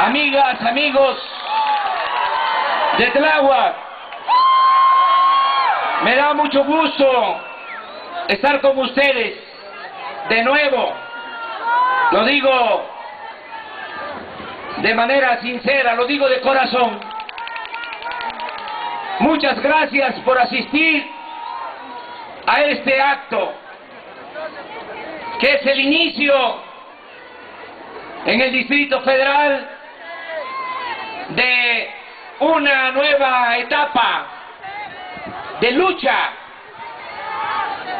amigas, amigos de Tláhuac, me da mucho gusto estar con ustedes de nuevo. Lo digo de manera sincera, lo digo de corazón. Muchas gracias por asistir a este acto, que es el inicio en el Distrito Federal de una nueva etapa de lucha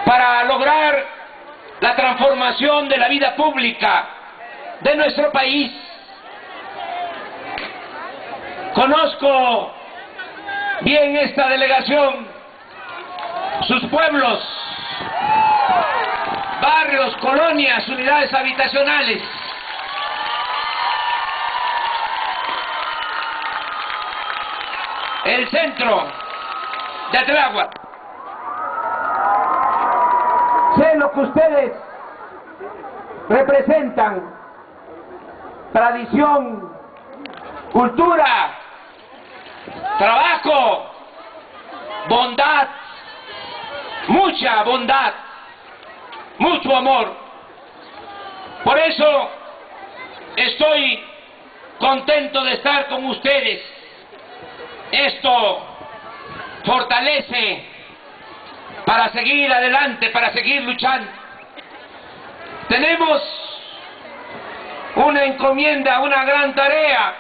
para lograr la transformación de la vida pública de nuestro país. Conozco bien esta delegación, sus pueblos, barrios, colonias, unidades habitacionales. El centro de Tláhuac. Sé lo que ustedes representan: tradición, cultura, trabajo, bondad, mucha bondad, mucho amor. Por eso estoy contento de estar con ustedes. Esto fortalece para seguir adelante, para seguir luchando. Tenemos una encomienda, una gran tarea,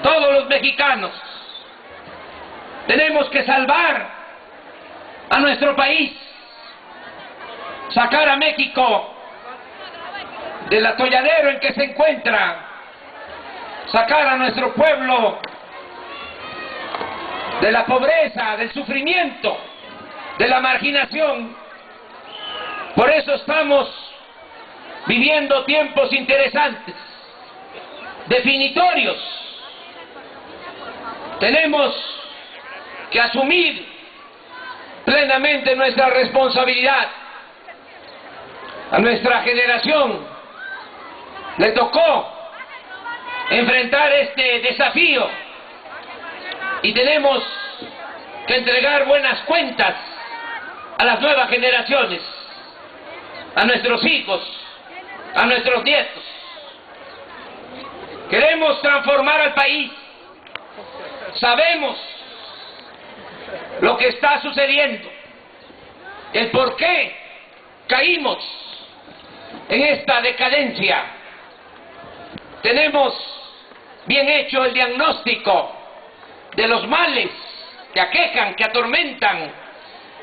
todos los mexicanos. Tenemos que salvar a nuestro país, sacar a México del atolladero en que se encuentra, sacar a nuestro pueblo de la pobreza, del sufrimiento, de la marginación. Por eso estamos viviendo tiempos interesantes, definitorios. Tenemos que asumir plenamente nuestra responsabilidad. A nuestra generación le tocó enfrentar este desafío y tenemos que entregar buenas cuentas a las nuevas generaciones, a nuestros hijos, a nuestros nietos. Queremos transformar al país. Sabemos lo que está sucediendo, el por qué caímos en esta decadencia. Tenemos bien hecho el diagnóstico de los males que aquejan, que atormentan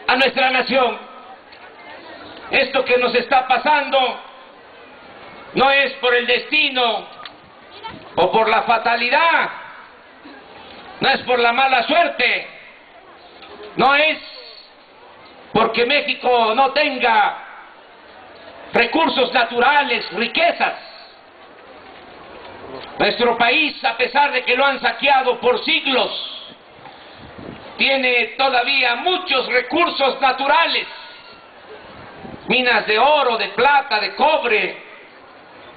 a nuestra nación. Esto que nos está pasando no es por el destino o por la fatalidad, no es por la mala suerte, no es porque México no tenga recursos naturales, riquezas. Nuestro país, a pesar de que lo han saqueado por siglos, tiene todavía muchos recursos naturales, minas de oro, de plata, de cobre,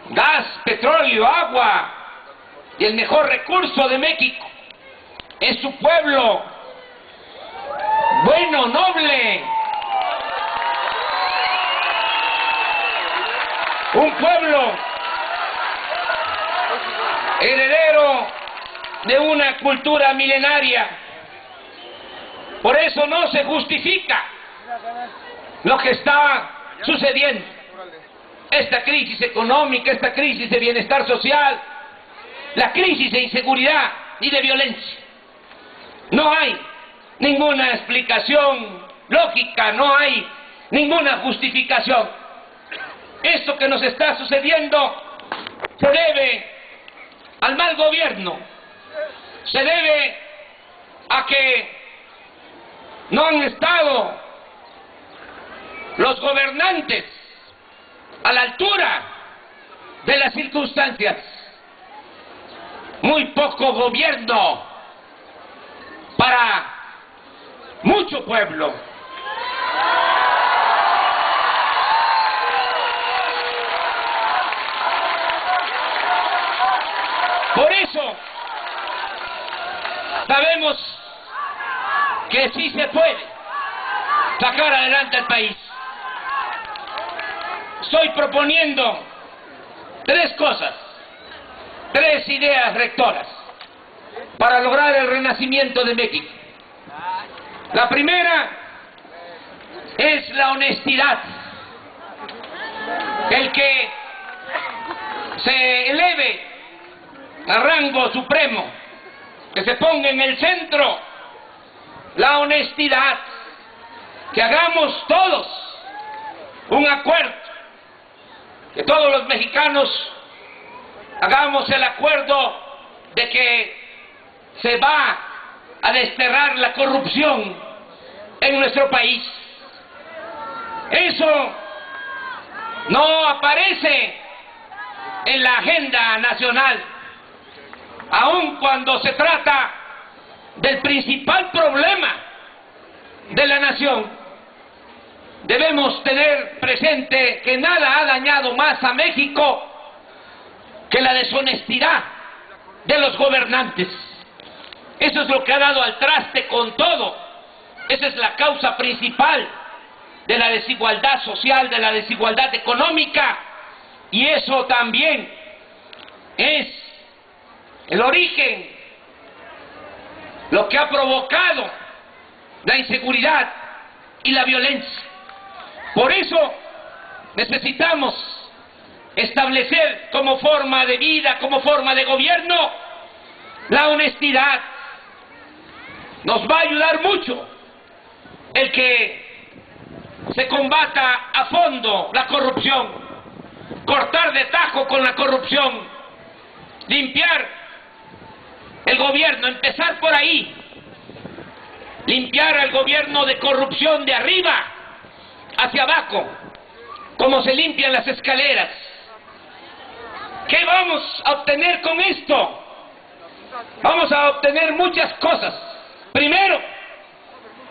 gas, petróleo, agua, y el mejor recurso de México es su pueblo, bueno, noble, un pueblo heredero de una cultura milenaria. Por eso no se justifica lo que está sucediendo. Esta crisis económica, esta crisis de bienestar social, la crisis de inseguridad y de violencia. No hay ninguna explicación lógica, no hay ninguna justificación. Esto que nos está sucediendo se debe al mal gobierno, se debe a que no han estado los gobernantes a la altura de las circunstancias. Muy poco gobierno para mucho pueblo. que sí se puede sacar adelante al país. Estoy proponiendo tres cosas, tres ideas rectoras para lograr el renacimiento de México. La primera es la honestidad. El que se eleve a rango supremo, que se ponga en el centro la honestidad, que hagamos todos un acuerdo, que todos los mexicanos hagamos el acuerdo de que se va a desterrar la corrupción en nuestro país. Eso no aparece en la agenda nacional, aun cuando se trata del principal problema de la nación. Debemos tener presente que nada ha dañado más a México que la deshonestidad de los gobernantes. Eso es lo que ha dado al traste con todo. Esa es la causa principal de la desigualdad social, de la desigualdad económica, y eso también es el origen, lo que ha provocado la inseguridad y la violencia. Por eso necesitamos establecer como forma de vida, como forma de gobierno, la honestidad. Nos va a ayudar mucho el que se combata a fondo la corrupción, cortar de tajo con la corrupción, limpiar el gobierno, empezar por ahí, limpiar al gobierno de corrupción de arriba hacia abajo, como se limpian las escaleras. ¿Qué vamos a obtener con esto? Vamos a obtener muchas cosas. Primero,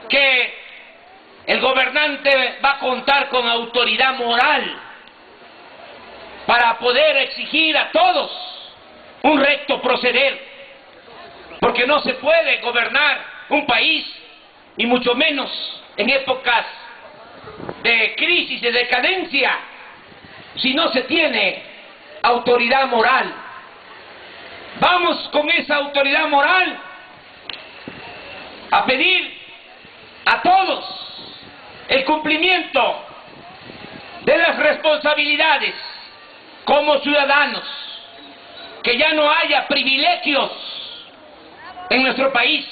que el gobernante va a contar con autoridad moral para poder exigir a todos un recto proceder, porque no se puede gobernar un país, y mucho menos en épocas de crisis, de decadencia, si no se tiene autoridad moral. Vamos con esa autoridad moral a pedir a todos el cumplimiento de las responsabilidades como ciudadanos, que ya no haya privilegios en nuestro país.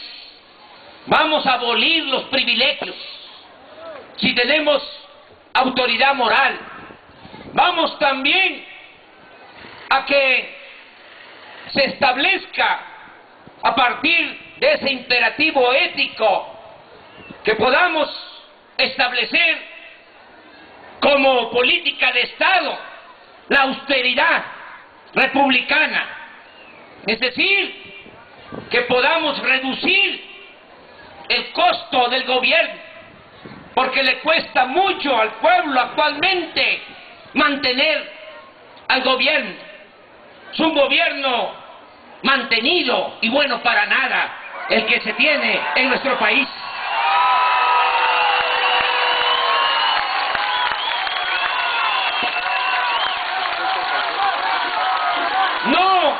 Vamos a abolir los privilegios si tenemos autoridad moral. Vamos también a que se establezca, a partir de ese imperativo ético, que podamos establecer como política de Estado la austeridad republicana, es decir, que podamos reducir el costo del gobierno, porque le cuesta mucho al pueblo actualmente mantener al gobierno. Es un gobierno mantenido y bueno para nada el que se tiene en nuestro país. No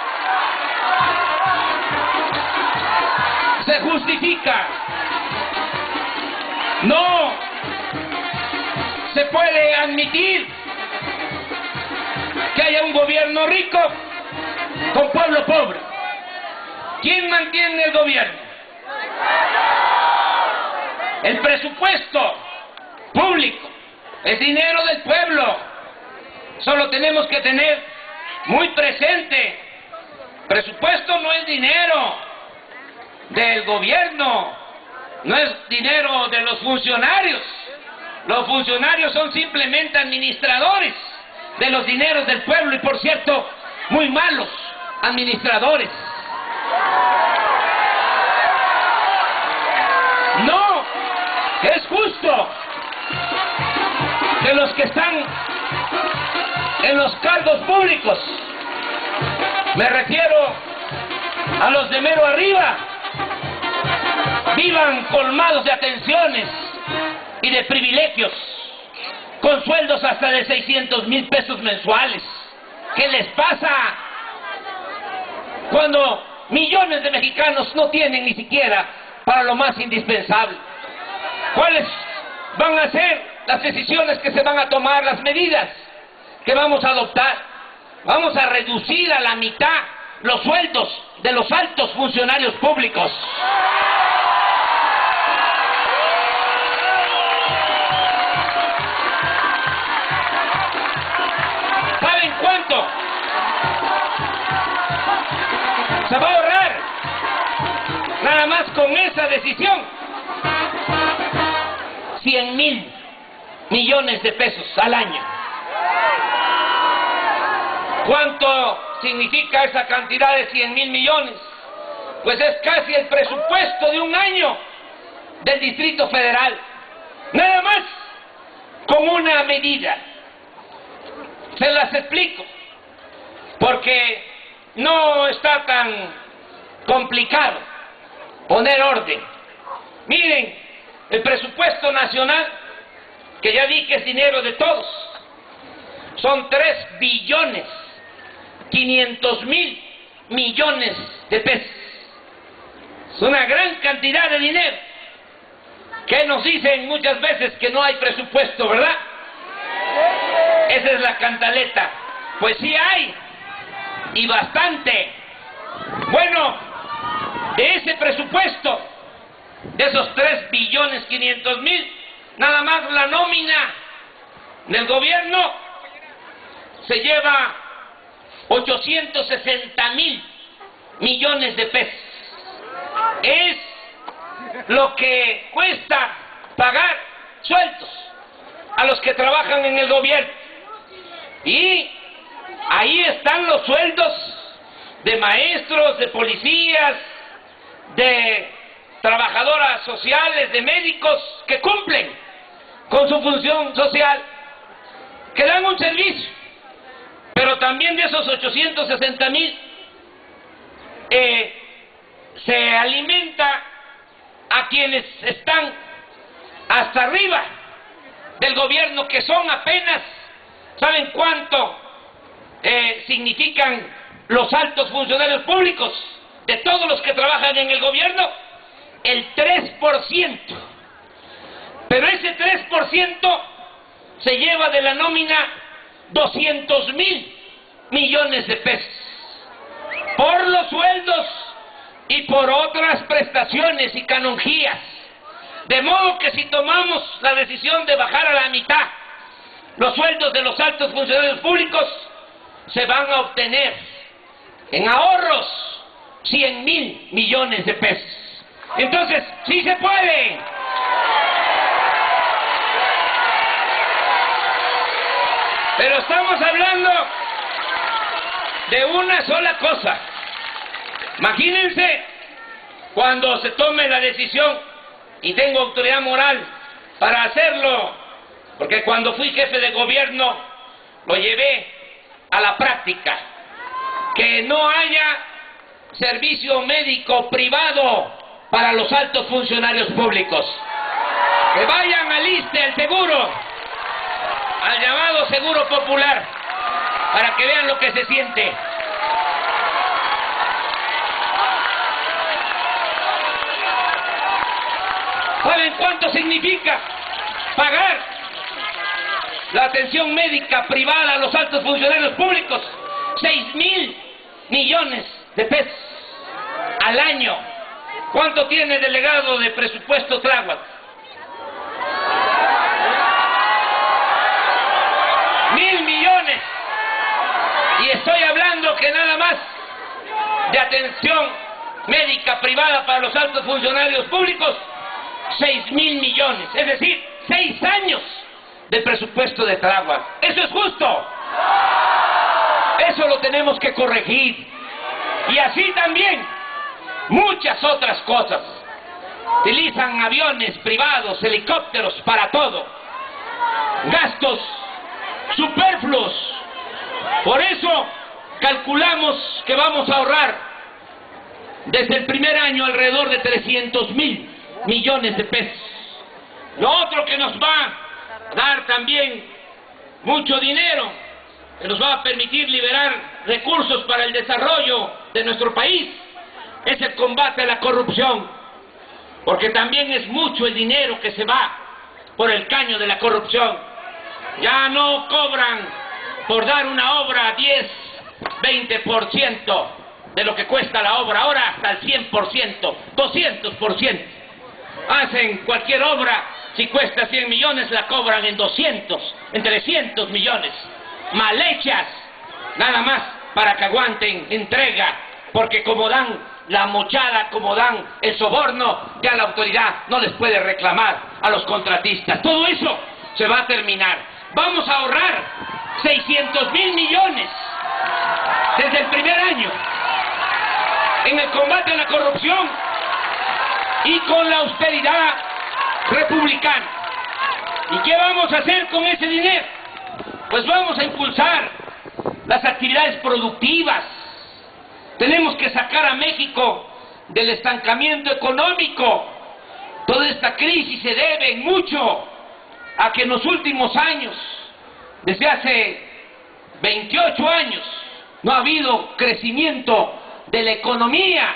se justifica, no se puede admitir que haya un gobierno rico con pueblo pobre. ¿Quién mantiene el gobierno? El presupuesto público, el dinero del pueblo. Solo tenemos que tener muy presente, presupuesto no es dinero del gobierno, no es dinero de los funcionarios. Los funcionarios son simplemente administradores de los dineros del pueblo, y por cierto, muy malos administradores. No es justo que los que están en los cargos públicos, me refiero a los de mero arriba, vivan colmados de atenciones y de privilegios, con sueldos hasta de 600,000 pesos mensuales. ¿Qué les pasa? Cuando millones de mexicanos no tienen ni siquiera para lo más indispensable. ¿Cuáles van a ser las decisiones que se van a tomar, las medidas que vamos a adoptar? Vamos a reducir a la mitad los sueldos de los altos funcionarios públicos. ¿Saben cuánto se va a ahorrar nada más con esa decisión? 100,000 millones de pesos al año. ¿Cuánto significa esa cantidad de 100,000 millones? Pues es casi el presupuesto de un año del Distrito Federal. Nada más con una medida. Se las explico, porque no está tan complicado poner orden. Miren, el presupuesto nacional, que ya dije es dinero de todos, son 3.500.000 millones de pesos. Es una gran cantidad de dinero, que nos dicen muchas veces que no hay presupuesto, ¿verdad? Esa es la cantaleta. Pues sí hay, y bastante. Bueno, de ese presupuesto, de esos 3.500.000, nada más la nómina del gobierno se lleva 860,000 millones de pesos. Es lo que cuesta pagar sueldos a los que trabajan en el gobierno. Y ahí están los sueldos de maestros, de policías, de trabajadoras sociales, de médicos que cumplen con su función social, que dan un servicio. Pero también de esos 860,000 se alimenta a quienes están hasta arriba del gobierno, que son apenas, ¿saben cuánto significan los altos funcionarios públicos de todos los que trabajan en el gobierno? El 3%. Pero ese 3% se lleva de la nómina 200,000 millones de pesos por los sueldos y por otras prestaciones y canonjías. De modo que si tomamos la decisión de bajar a la mitad los sueldos de los altos funcionarios públicos, se van a obtener en ahorros 100,000 millones de pesos. Entonces, ¡sí se puede! Pero estamos hablando de una sola cosa. Imagínense cuando se tome la decisión, y tengo autoridad moral para hacerlo, porque cuando fui jefe de gobierno lo llevé a la práctica, que no haya servicio médico privado para los altos funcionarios públicos. Que vayan al ISSSTE, al seguro, al llamado seguro popular, para que vean lo que se siente. ¿Saben cuánto significa pagar la atención médica privada a los altos funcionarios públicos? 6,000 millones de pesos al año. ¿Cuánto tiene el delegado de presupuesto Tláhuac? 1,000 millones. Y estoy hablando que nada más de atención médica privada para los altos funcionarios públicos, 6,000 millones. Es decir, 6 años de presupuesto de Tláhuac. ¿Eso es justo? Eso lo tenemos que corregir. Y así también muchas otras cosas. Utilizan aviones privados, helicópteros para todo. Gastos superfluos. Por eso calculamos que vamos a ahorrar desde el primer año alrededor de 300,000 millones de pesos. Lo otro que nos va a dar también mucho dinero, que nos va a permitir liberar recursos para el desarrollo de nuestro país, es el combate a la corrupción, porque también es mucho el dinero que se va por el caño de la corrupción. Ya no cobran por dar una obra 10, 20% de lo que cuesta la obra, ahora hasta el 100%, 200%. Hacen cualquier obra, si cuesta 100 millones, la cobran en 200, en 300 millones. Mal hechas, nada más para que aguanten entrega, porque como dan la mochada, como dan el soborno, ya la autoridad no les puede reclamar a los contratistas. Todo eso se va a terminar. Vamos a ahorrar 600.000 millones desde el primer año en el combate a la corrupción y con la austeridad republicana. ¿Y qué vamos a hacer con ese dinero? Pues vamos a impulsar las actividades productivas. Tenemos que sacar a México del estancamiento económico. Toda esta crisis se debe mucho a que en los últimos años, desde hace 28 años, no ha habido crecimiento de la economía.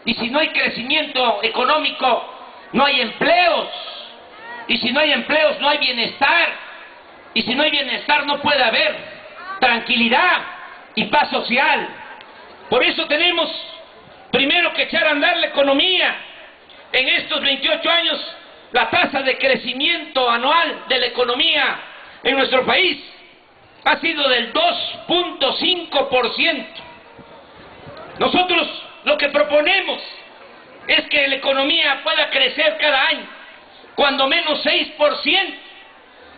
Y si no hay crecimiento económico, no hay empleos. Y si no hay empleos, no hay bienestar. Y si no hay bienestar, no puede haber tranquilidad y paz social. Por eso tenemos primero que echar a andar la economía. En estos 28 años, la tasa de crecimiento anual de la economía en nuestro país ha sido del 2.5%. Nosotros lo que proponemos es que la economía pueda crecer cada año, cuando menos 6%.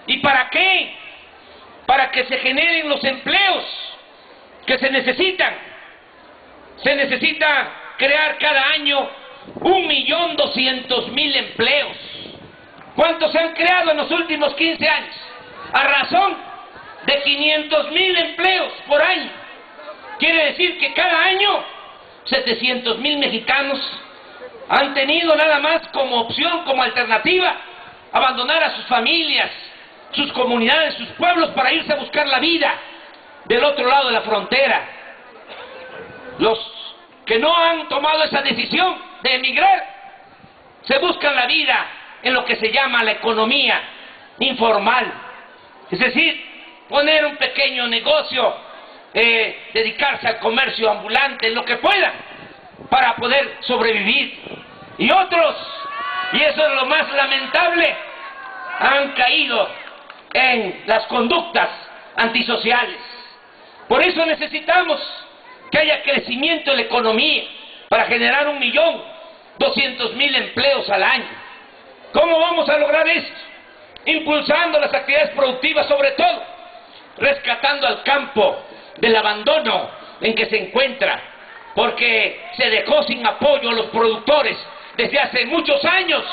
¿Y para qué? Para que se generen los empleos que se necesitan. Se necesita crear cada año 1.200.000 empleos. ¿Cuántos se han creado en los últimos 15 años? A razón de 500.000 empleos por año. Quiere decir que cada año 700.000 mexicanos han tenido nada más como opción, como alternativa, abandonar a sus familias, sus comunidades, sus pueblos para irse a buscar la vida del otro lado de la frontera. Los que no han tomado esa decisión de emigrar se buscan la vida en lo que se llama la economía informal, es decir, poner un pequeño negocio, dedicarse al comercio ambulante, en lo que pueda, para poder sobrevivir. Y otros, y eso es lo más lamentable, han caído en las conductas antisociales. Por eso necesitamos que haya crecimiento en la economía para generar 1.200.000 empleos al año. ¿Cómo vamos a lograr esto? Impulsando las actividades productivas, sobre todo rescatando al campo del abandono en que se encuentra, porque se dejó sin apoyo a los productores desde hace muchos años.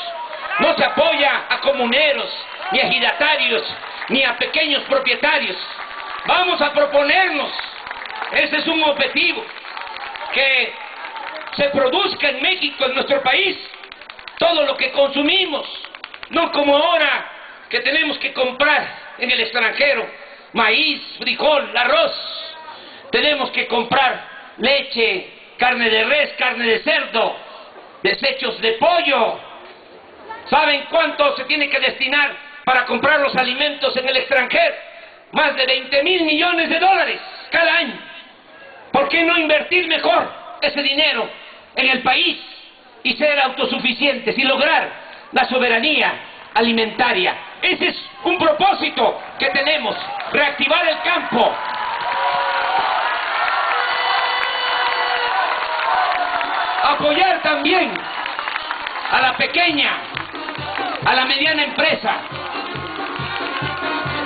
No se apoya a comuneros, ni a ejidatarios, ni a pequeños propietarios. Vamos a proponernos, ese es un objetivo, que se produzca en México, en nuestro país, todo lo que consumimos, no como ahora que tenemos que comprar en el extranjero maíz, frijol, arroz. Tenemos que comprar leche, carne de res, carne de cerdo, desechos de pollo. ¿Saben cuánto se tiene que destinar para comprar los alimentos en el extranjero? Más de 20.000 millones de dólares cada año. ¿Por qué no invertir mejor ese dinero en el país y ser autosuficientes y lograr la soberanía alimentaria? Ese es un propósito que tenemos, reactivar el campo. Apoyar también a la pequeña, a la mediana empresa,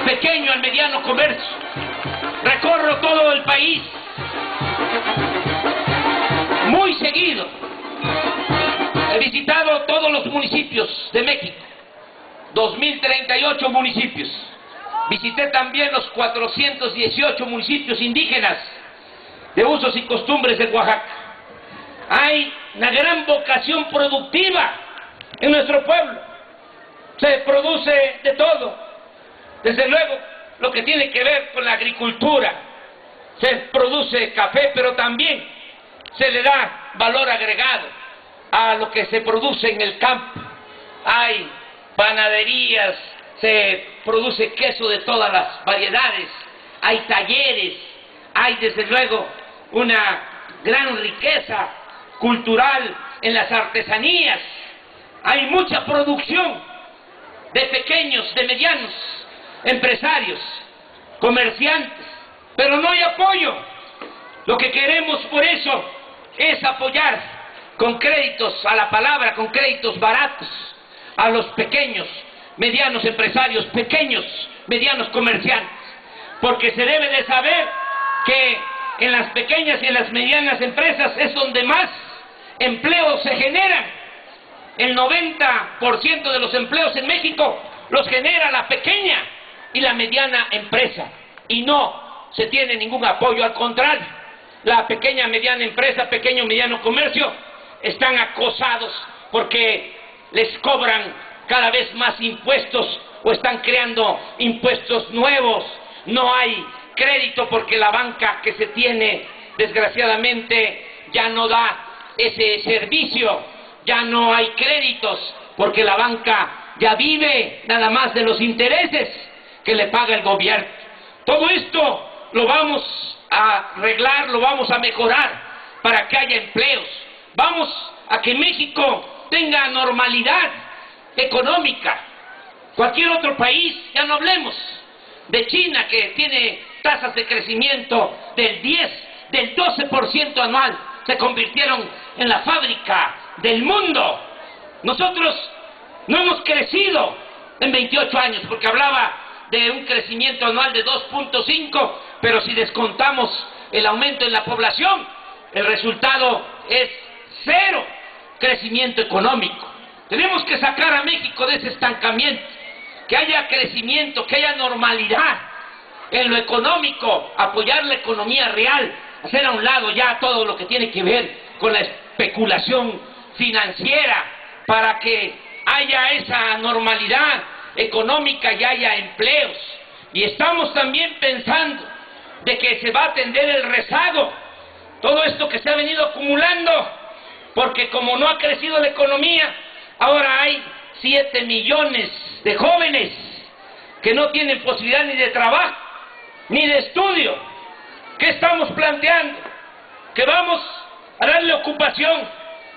pequeño al mediano comercio. Recorro todo el país muy seguido. He visitado todos los municipios de México, 2.038 municipios. Visité también los 418 municipios indígenas de usos y costumbres de Oaxaca. Hay una gran vocación productiva En nuestro pueblo se produce de todo, desde luego lo que tiene que ver con la agricultura. Se produce café, pero también se le da valor agregado a lo que se produce en el campo. Hay panaderías, se produce queso de todas las variedades, hay talleres, hay desde luego una gran riqueza cultural en las artesanías, hay mucha producción de pequeños, de medianos empresarios, comerciantes, pero no hay apoyo. Lo que queremos por eso es apoyar con créditos a la palabra, con créditos baratos a los pequeños, medianos empresarios, pequeños, medianos comerciantes, porque se debe de saber que en las pequeñas y en las medianas empresas es donde más empleos se generan. El 90% de los empleos en México los genera la pequeña y la mediana empresa, y no se tiene ningún apoyo. Al contrario, la pequeña, mediana empresa, pequeño, mediano comercio están acosados porque les cobran cada vez más impuestos o están creando impuestos nuevos. No hay crédito porque la banca que se tiene, desgraciadamente, ya no da ese servicio. Ya no hay créditos porque la banca ya vive nada más de los intereses que le paga el gobierno. Todo esto lo vamos a arreglar, lo vamos a mejorar para que haya empleos. Vamos a que México tenga normalidad económica. Cualquier otro país, ya no hablemos de China, que tiene tasas de crecimiento del 10, del 12% anual, se convirtieron en la fábrica del mundo. Nosotros no hemos crecido en 28 años, porque hablaba de un crecimiento anual de 2.5, pero si descontamos el aumento en la población, el resultado es cero crecimiento económico. Tenemos que sacar a México de ese estancamiento, que haya crecimiento, que haya normalidad en lo económico, apoyar la economía real, hacer a un lado ya todo lo que tiene que ver con la especulación financiera, para que haya esa normalidad económica y haya empleos. Y estamos también pensando de que se va a atender el rezago, todo esto que se ha venido acumulando, porque como no ha crecido la economía, ahora hay 7 millones de jóvenes que no tienen posibilidad ni de trabajo, ni de estudio. ¿Qué estamos planteando? Que vamos a darle ocupación,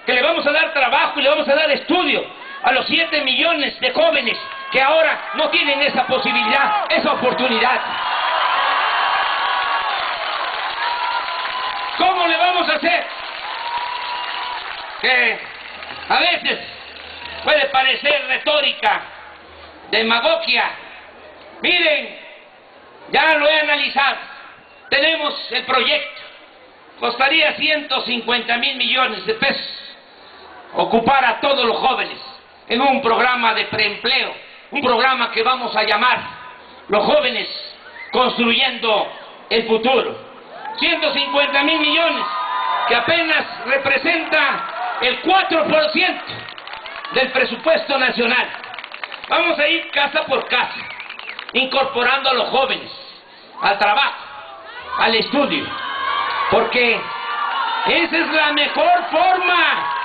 que le vamos a dar trabajo y le vamos a dar estudio a los 7 millones de jóvenes que ahora no tienen esa posibilidad, esa oportunidad. ¿Cómo le vamos a hacer? Que a veces puede parecer retórica, demagogia. Miren, ya lo he analizado, tenemos el proyecto, costaría 150,000 millones de pesos ocupar a todos los jóvenes en un programa de preempleo, un programa que vamos a llamar Los Jóvenes Construyendo el Futuro. 150,000 millones, que apenas representa el 4% del presupuesto nacional. Vamos a ir casa por casa, incorporando a los jóvenes al trabajo, al estudio, porque esa es la mejor forma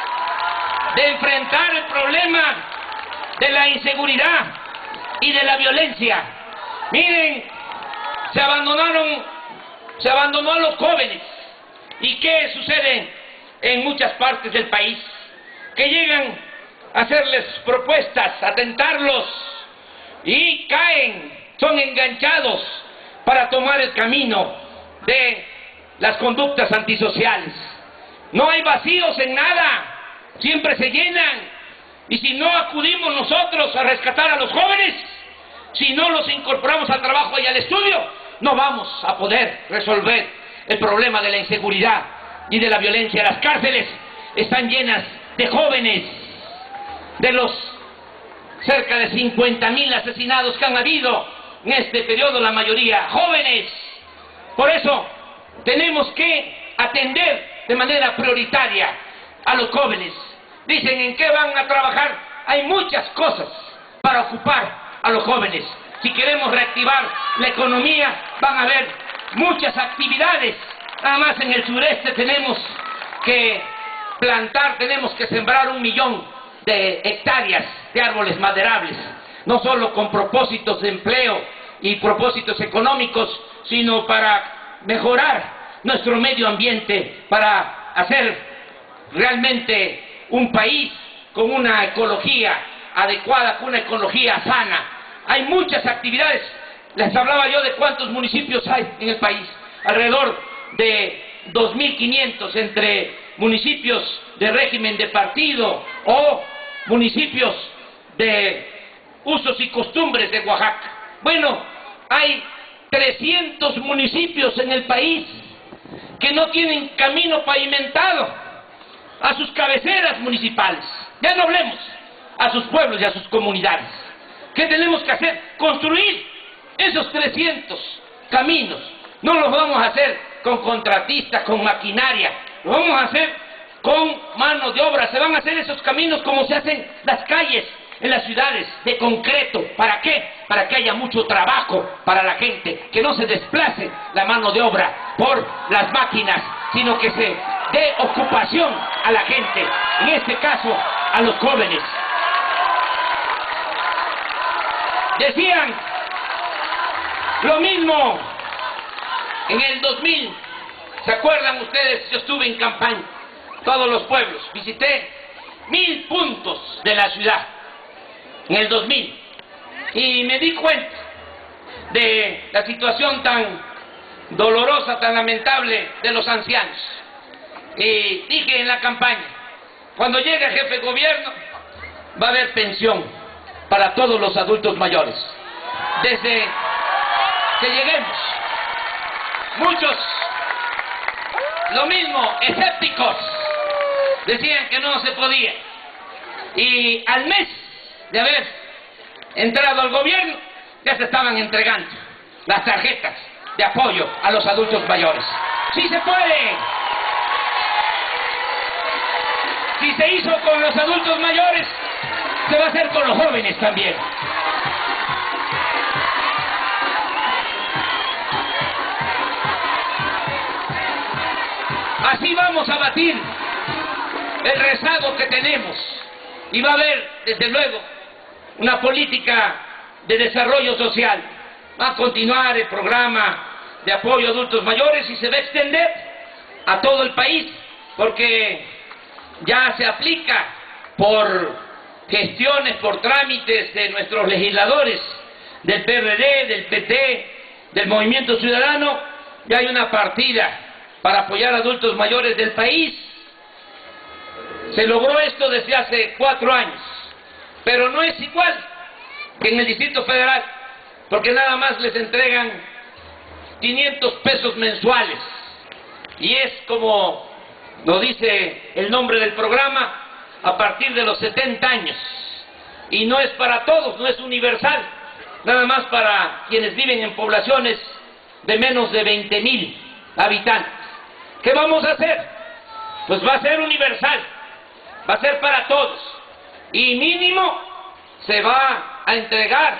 de enfrentar el problema de la inseguridad y de la violencia. Miren, se abandonó a los jóvenes. ¿Y qué sucede en muchas partes del país? Que llegan a hacerles propuestas, a tentarlos, y caen, son enganchados para tomar el camino de las conductas antisociales. No hay vacíos en nada, siempre se llenan. Y si no acudimos nosotros a rescatar a los jóvenes, si no los incorporamos al trabajo y al estudio, no vamos a poder resolver el problema de la inseguridad y de la violencia. Las cárceles están llenas de jóvenes, de los cerca de 50,000 asesinados que han habido en este periodo, la mayoría jóvenes. Por eso tenemos que atender de manera prioritaria a los jóvenes. Dicen, ¿en qué van a trabajar? hay muchas cosas para ocupar a los jóvenes. Si queremos reactivar la economía, van a haber muchas actividades. Nada más en el sureste tenemos que plantar, tenemos que sembrar 1 millón de hectáreas de árboles maderables, no solo con propósitos de empleo y propósitos económicos, sino para mejorar nuestro medio ambiente, para hacer realmente un país con una ecología adecuada, con una ecología sana. Hay muchas actividades. Les hablaba yo de cuántos municipios hay en el país, alrededor de 2.500 entre municipios de régimen de partido o municipios de usos y costumbres de Oaxaca. Bueno, hay 300 municipios en el país que no tienen camino pavimentado a sus cabeceras municipales. Ya no hablemos a sus pueblos y a sus comunidades. ¿Qué tenemos que hacer? Construir esos 300 caminos. No los vamos a hacer con contratistas, con maquinaria, lo vamos a hacer con mano de obra. Se van a hacer esos caminos como se hacen las calles en las ciudades, de concreto. ¿Para qué? Para que haya mucho trabajo para la gente, que no se desplace la mano de obra por las máquinas, sino que se dé ocupación a la gente, en este caso a los jóvenes. Decían lo mismo en el 2000, ¿se acuerdan ustedes? Yo estuve en campaña, todos los pueblos, visité 1000 puntos de la ciudad en el 2000 y me di cuenta de la situación tan dolorosa, tan lamentable de los ancianos. Y dije en la campaña, cuando llegue el jefe de gobierno va a haber pensión para todos los adultos mayores. Desde que lleguemos, muchos, lo mismo, escépticos, decían que no se podía. Y al mes de haber entrado al gobierno, ya se estaban entregando las tarjetas de apoyo a los adultos mayores. ¡Sí se puede! Si se hizo con los adultos mayores, se va a hacer con los jóvenes también. Así vamos a batir el rezago que tenemos y va a haber, desde luego, una política de desarrollo social. Va a continuar el programa de apoyo a adultos mayores y se va a extender a todo el país, porque ya se aplica por gestiones, por trámites de nuestros legisladores, del PRD, del PT, del Movimiento Ciudadano. Ya hay una partida para apoyar a adultos mayores del país. Se logró esto desde hace 4 años, pero no es igual que en el Distrito Federal, porque nada más les entregan 500 pesos mensuales, y es como lo dice el nombre del programa, a partir de los 70 años, y no es para todos, no es universal, nada más para quienes viven en poblaciones de menos de 20,000 habitantes. ¿Qué vamos a hacer? Pues va a ser universal, va a ser para todos, y mínimo se va a entregar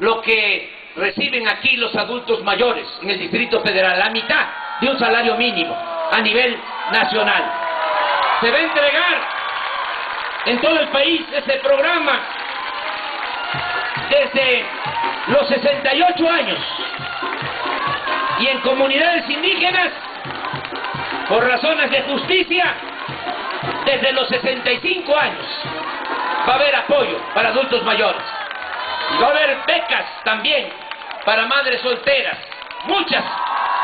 lo que reciben aquí los adultos mayores en el Distrito Federal, la mitad de un salario mínimo a nivel nacional. Se va a entregar en todo el país ese programa desde los 68 años, y en comunidades indígenas, por razones de justicia, desde los 65 años va a haber apoyo para adultos mayores. Y va a haber becas también para madres solteras, muchas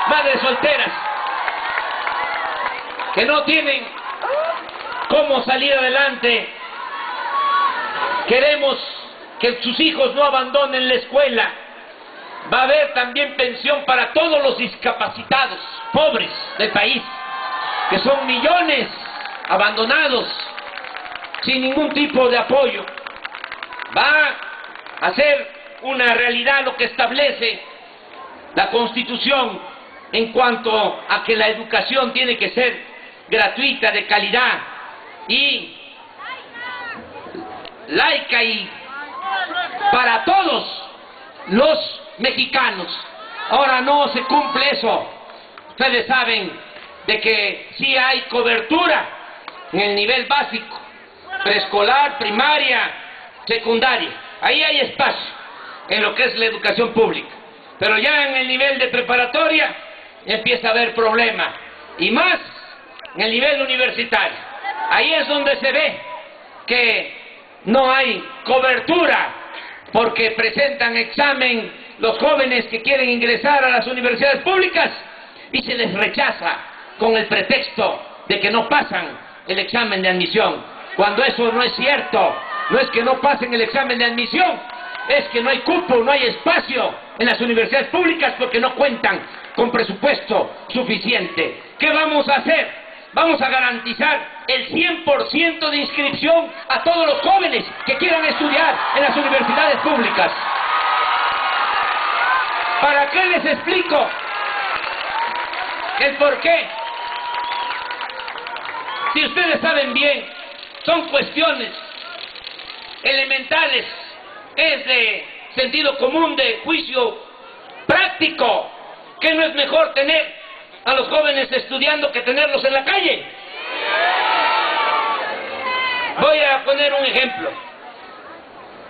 madres solteras que no tienen cómo salir adelante. Queremos que sus hijos no abandonen la escuela. Va a haber también pensión para todos los discapacitados pobres del país, que son millones abandonados sin ningún tipo de apoyo. Va a ser una realidad lo que establece la Constitución en cuanto a que la educación tiene que ser gratuita, de calidad, y laica y para todos los mexicanos. Ahora no se cumple eso. Ustedes saben de que sí hay cobertura en el nivel básico, preescolar, primaria, secundaria. Ahí hay espacio en lo que es la educación pública. Pero ya en el nivel de preparatoria empieza a haber problema. Y más en el nivel universitario. Ahí es donde se ve que no hay cobertura, porque presentan examen los jóvenes que quieren ingresar a las universidades públicas y se les rechaza con el pretexto de que no pasan el examen de admisión, cuando eso no es cierto. No es que no pasen el examen de admisión, es que no hay cupo, no hay espacio en las universidades públicas porque no cuentan con presupuesto suficiente. ¿Qué vamos a hacer? Vamos a garantizar el 100% de inscripción a todos los jóvenes que quieran estudiar en las universidades públicas. ¿Para qué les explico el por qué? Si ustedes saben bien, son cuestiones elementales, es de sentido común, de juicio práctico, que no es mejor tener a los jóvenes estudiando que tenerlos en la calle. Voy a poner un ejemplo.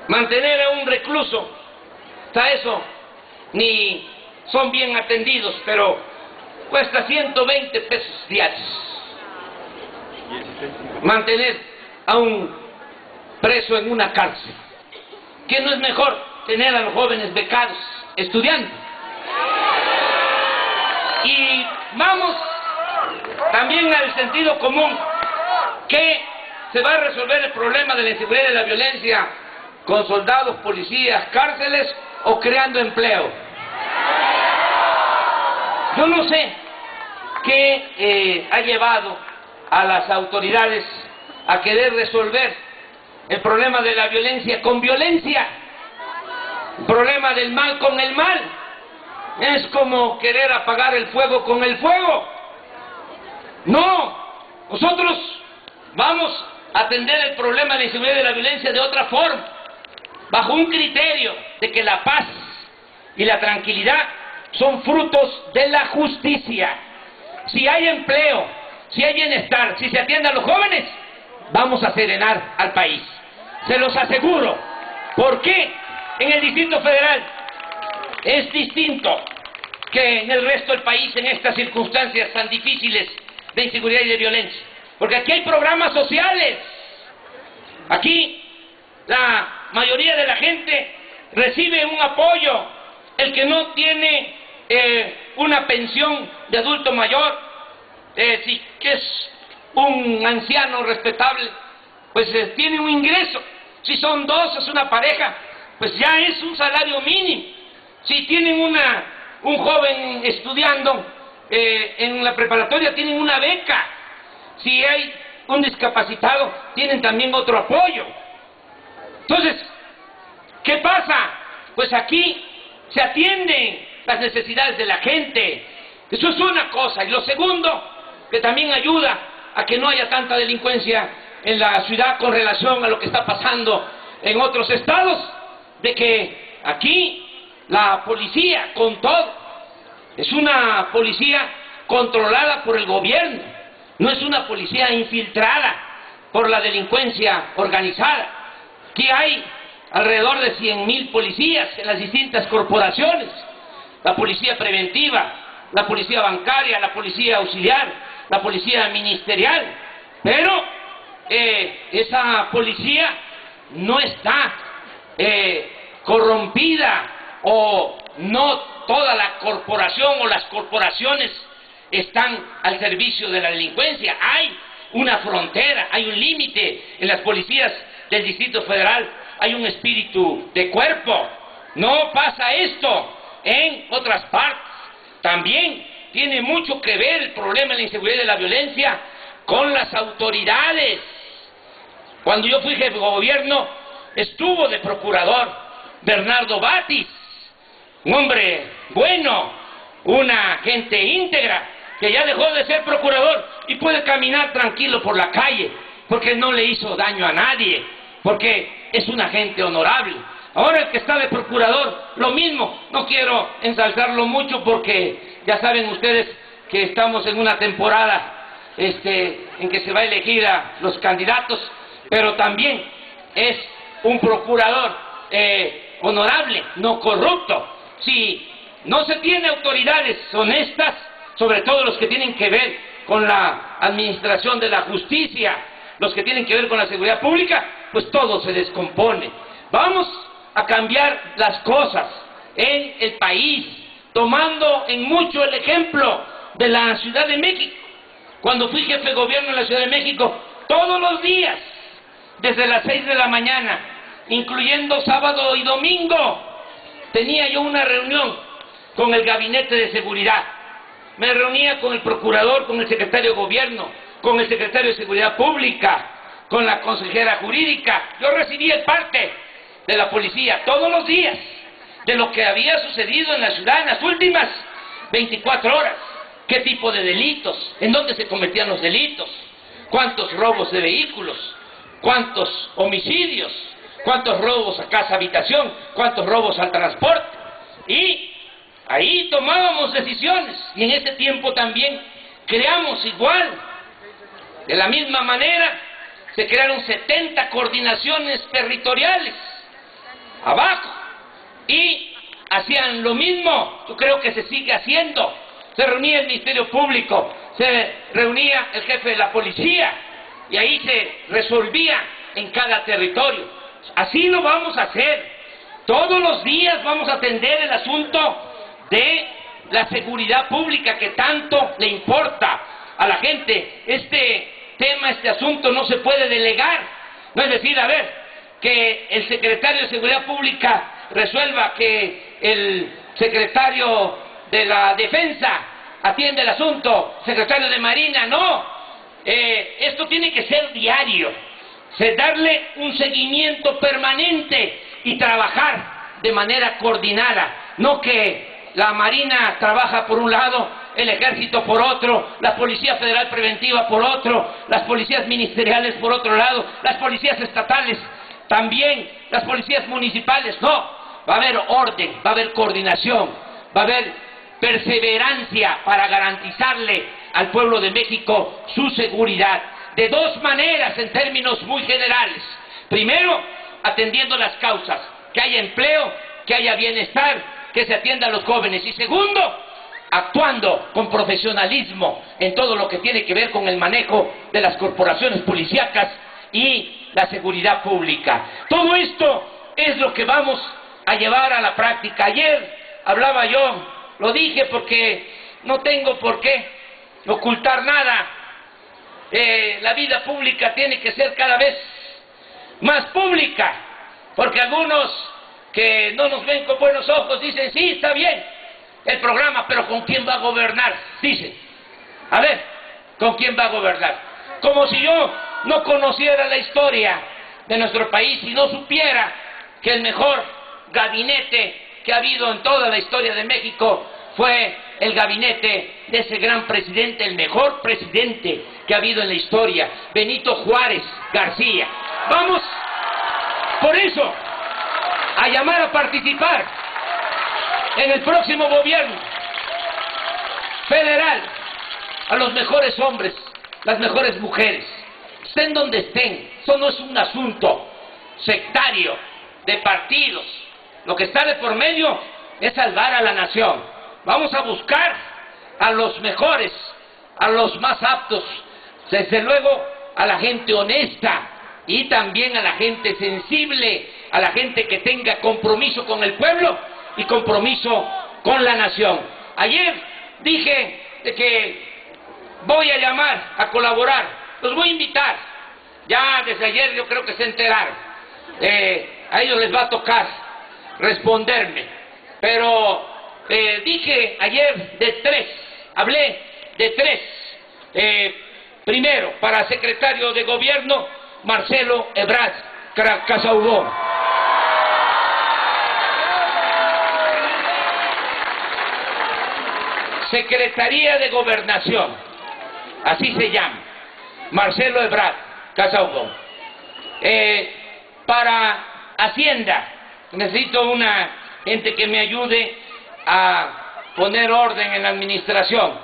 Mantener a un recluso, hasta eso, ni son bien atendidos, pero cuesta 120 pesos diarios. Mantener a un preso en una cárcel. ¿Qué no es mejor tener a los jóvenes becados estudiando? Y vamos también al sentido común, que se va a resolver el problema de la inseguridad y de la violencia con soldados, policías, cárceles o creando empleo. Yo no sé qué ha llevado a las autoridades a querer resolver el problema de la violencia con violencia, el problema del mal con el mal. Es como querer apagar el fuego con el fuego. No, nosotros vamos a atender el problema de la inseguridad y de la violencia de otra forma, bajo un criterio de que la paz y la tranquilidad son frutos de la justicia. Si hay empleo, si hay bienestar, si se atiende a los jóvenes, vamos a serenar al país. Se los aseguro. ¿Por qué en el Distrito Federal es distinto que en el resto del país en estas circunstancias tan difíciles de inseguridad y de violencia? Porque aquí hay programas sociales. Aquí la mayoría de la gente recibe un apoyo. El que no tiene una pensión de adulto mayor, si que es un anciano respetable, pues tiene un ingreso. Si son dos, es una pareja, pues ya es un salario mínimo. Si tienen un joven estudiando en la preparatoria, tienen una beca. Si hay un discapacitado, tienen también otro apoyo. Entonces, ¿qué pasa? Pues aquí se atienden las necesidades de la gente. Eso es una cosa. Y lo segundo, que también ayuda a que no haya tanta delincuencia en la ciudad con relación a lo que está pasando en otros estados, de que aquí la policía, con todo, es una policía controlada por el gobierno, no es una policía infiltrada por la delincuencia organizada. Aquí hay alrededor de 100,000 policías en las distintas corporaciones: la policía preventiva, la policía bancaria, la policía auxiliar, la policía ministerial. Pero esa policía no está corrompida, o no toda la corporación o las corporaciones están al servicio de la delincuencia. Hay una frontera, hay un límite. En las policías del Distrito Federal hay un espíritu de cuerpo. No pasa esto en otras partes. También tiene mucho que ver el problema de la inseguridad y de la violencia con las autoridades. Cuando yo fui jefe de gobierno, estuvo de procurador Bernardo Batis, un hombre bueno, una gente íntegra, que ya dejó de ser procurador y puede caminar tranquilo por la calle, porque no le hizo daño a nadie, porque es una gente honorable. Ahora el que está de procurador, lo mismo. No quiero ensalzarlo mucho porque ya saben ustedes que estamos en una temporada en que se va a elegir a los candidatos, pero también es un procurador honorable, no corrupto. Si no se tiene autoridades honestas, sobre todo los que tienen que ver con la administración de la justicia, los que tienen que ver con la seguridad pública, pues todo se descompone. Vamos a cambiar las cosas en el país, tomando en mucho el ejemplo de la Ciudad de México. Cuando fui jefe de gobierno en la Ciudad de México, todos los días, desde las 6 de la mañana, incluyendo sábado y domingo, tenía yo una reunión con el gabinete de seguridad. Me reunía con el procurador, con el secretario de gobierno, con el secretario de seguridad pública, con la consejera jurídica. Yo recibía el parte de la policía todos los días de lo que había sucedido en la ciudad en las últimas 24 horas. ¿Qué tipo de delitos? ¿En dónde se cometían los delitos? ¿Cuántos robos de vehículos? ¿Cuántos homicidios? ¿Cuántos robos a casa habitación? ¿Cuántos robos al transporte? Y ahí tomábamos decisiones. Y en ese tiempo también creamos igual. De la misma manera, se crearon 70 coordinaciones territoriales abajo. Y hacían lo mismo. Yo creo que se sigue haciendo. Se reunía el Ministerio Público, se reunía el jefe de la policía, y ahí se resolvía en cada territorio. Así lo vamos a hacer. Todos los días vamos a atender el asunto de la seguridad pública que tanto le importa a la gente. Este tema, este asunto no se puede delegar. No es decir, a ver, que el secretario de Seguridad Pública resuelva que el secretario de la Defensa atiende el asunto, secretario de Marina, no. Esto tiene que ser diario, darle un seguimiento permanente y trabajar de manera coordinada, no que la Marina trabaja por un lado, el Ejército por otro, la Policía Federal Preventiva por otro, las policías ministeriales por otro lado, las policías estatales también, las policías municipales. No, va a haber orden, va a haber coordinación, va a haber perseverancia para garantizarle al pueblo de México su seguridad, de dos maneras en términos muy generales. Primero, atendiendo las causas, que haya empleo, que haya bienestar, que se atienda a los jóvenes. Y segundo, actuando con profesionalismo en todo lo que tiene que ver con el manejo de las corporaciones policíacas y la seguridad pública. Todo esto es lo que vamos a llevar a la práctica. Ayer hablaba yo, lo dije porque no tengo por qué ocultar nada. La vida pública tiene que ser cada vez más pública, porque algunos que no nos ven con buenos ojos dicen, sí, está bien el programa, pero ¿con quién va a gobernar? Dicen, a ver, ¿con quién va a gobernar? Como si yo no conociera la historia de nuestro país y no supiera que el mejor gabinete que ha habido en toda la historia de México fue el gabinete de ese gran presidente, el mejor presidente que ha habido en la historia, Benito Juárez García. Vamos, por eso, a llamar a participar en el próximo gobierno federal a los mejores hombres, las mejores mujeres, estén donde estén. Eso no es un asunto sectario de partidos. Lo que está de por medio es salvar a la nación. Vamos a buscar a los mejores, a los más aptos, desde luego a la gente honesta y también a la gente sensible, a la gente que tenga compromiso con el pueblo y compromiso con la nación. Ayer dije de que voy a llamar a colaborar, los voy a invitar. Ya desde ayer yo creo que se enteraron. A ellos les va a tocar responderme, pero dije ayer de tres, hablé de tres. Primero, para secretario de gobierno, Marcelo Ebrard Casaubon. Secretaría de Gobernación, así se llama, Marcelo Ebrard Casaubon. para Hacienda. Necesito una gente que me ayude a poner orden en la administración,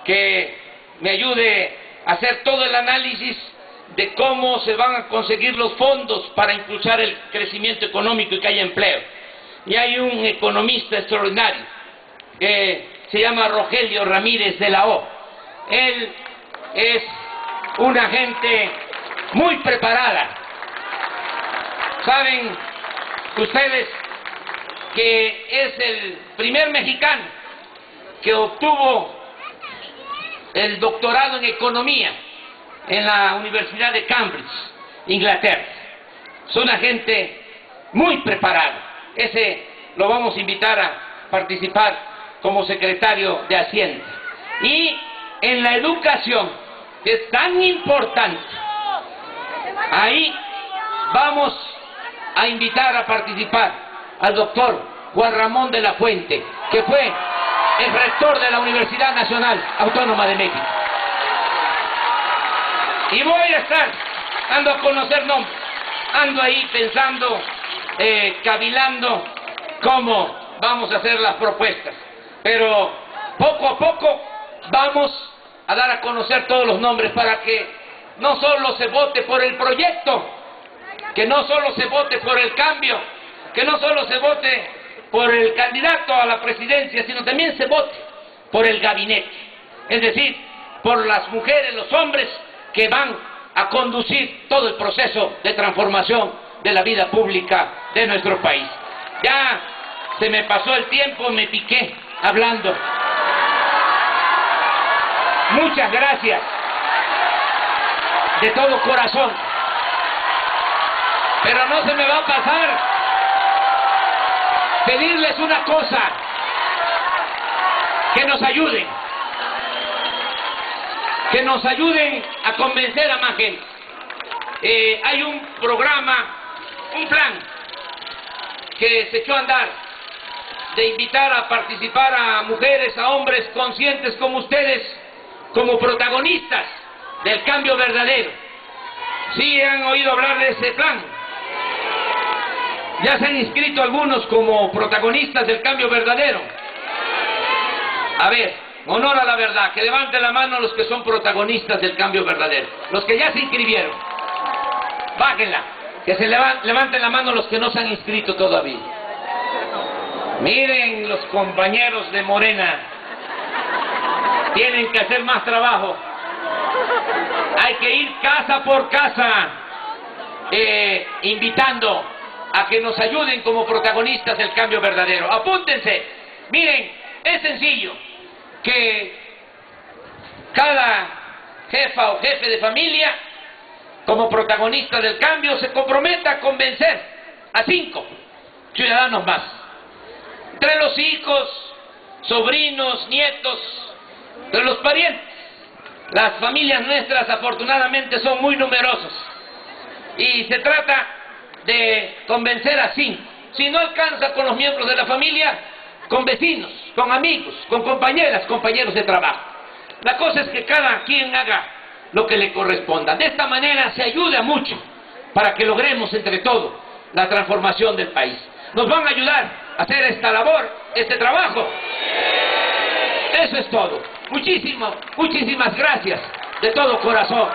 que me ayude a hacer todo el análisis de cómo se van a conseguir los fondos para impulsar el crecimiento económico y que haya empleo. Y hay un economista extraordinario que se llama Rogelio Ramírez de la O. Él es una gente muy preparada. Saben ustedes que es el primer mexicano que obtuvo el doctorado en economía en la Universidad de Cambridge, Inglaterra. Es una gente muy preparada. Ese lo vamos a invitar a participar como secretario de Hacienda. Y en la educación, que es tan importante, ahí vamos a invitar a participar al doctor Juan Ramón de la Fuente, que fue el rector de la Universidad Nacional Autónoma de México. Y voy a estar dando a conocer nombres, ando ahí pensando, cavilando cómo vamos a hacer las propuestas, pero poco a poco vamos a dar a conocer todos los nombres para que no solo se vote por el proyecto, que no solo se vote por el cambio, que no solo se vote por el candidato a la presidencia, sino también se vote por el gabinete, es decir, por las mujeres, los hombres que van a conducir todo el proceso de transformación de la vida pública de nuestro país. Ya se me pasó el tiempo, me piqué hablando. Muchas gracias de todo corazón, pero no se me va a pasar pedirles una cosa: que nos ayuden a convencer a más gente. Hay un programa, un plan que se echó a andar de invitar a participar a mujeres, a hombres conscientes como ustedes, como protagonistas del cambio verdadero. ¿Sí han oído hablar de ese plan? ¿Ya se han inscrito algunos como protagonistas del cambio verdadero? A ver, honor a la verdad, que levanten la mano los que son protagonistas del cambio verdadero. Los que ya se inscribieron, bájenla. Que se levanten la mano los que no se han inscrito todavía. Miren, los compañeros de Morena tienen que hacer más trabajo. Hay que ir casa por casa invitando a que nos ayuden como protagonistas del cambio verdadero. Apúntense. Miren, es sencillo que cada jefa o jefe de familia, como protagonista del cambio, se comprometa a convencer a 5 ciudadanos más. Entre los hijos, sobrinos, nietos, entre los parientes. Las familias nuestras afortunadamente son muy numerosas. Y se trata de convencer a 5. Si no alcanza con los miembros de la familia, con vecinos, con amigos, con compañeras, compañeros de trabajo. La cosa es que cada quien haga lo que le corresponda. De esta manera se ayuda mucho para que logremos entre todos la transformación del país. ¿Nos van a ayudar a hacer esta labor, este trabajo? Eso es todo. Muchísimas gracias de todo corazón.